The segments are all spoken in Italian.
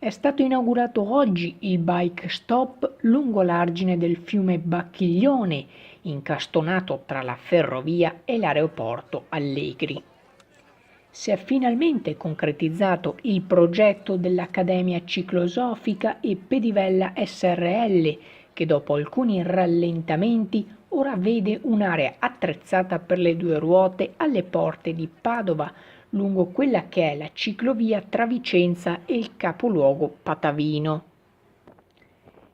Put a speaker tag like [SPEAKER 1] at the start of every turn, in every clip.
[SPEAKER 1] È stato inaugurato oggi il bike stop lungo l'argine del fiume Bacchiglione, incastonato tra la ferrovia e l'aeroporto Allegri. Si è finalmente concretizzato il progetto dell'Accademia Ciclosofica e Pedivella Srl, che dopo alcuni rallentamenti ora vede un'area attrezzata per le due ruote alle porte di Padova, lungo quella che è la ciclovia tra Vicenza e il capoluogo patavino.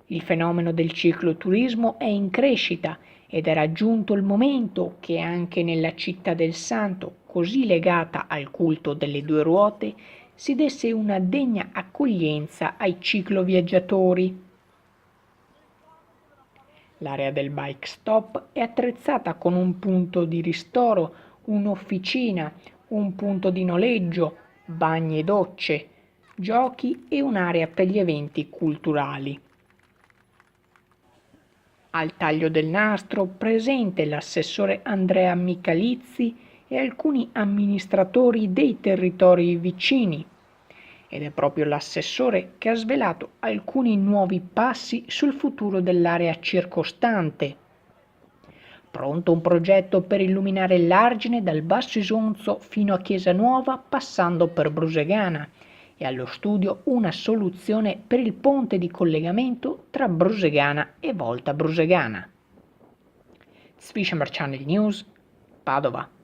[SPEAKER 1] Il fenomeno del cicloturismo è in crescita ed è raggiunto il momento che anche nella città del Santo, così legata al culto delle due ruote, si desse una degna accoglienza ai cicloviaggiatori. L'area del bike stop è attrezzata con un punto di ristoro, un'officina, un punto di noleggio, bagni e docce, giochi e un'area per gli eventi culturali. Al taglio del nastro presente l'assessore Andrea Michalizzi e alcuni amministratori dei territori vicini. Ed è proprio l'assessore che ha svelato alcuni nuovi passi sul futuro dell'area circostante. Pronto un progetto per illuminare l'argine dal Basso Isonzo fino a Chiesa Nuova passando per Brusegana e allo studio una soluzione per il ponte di collegamento tra Brusegana e Volta Brusegana. Swisher Channel News, Padova.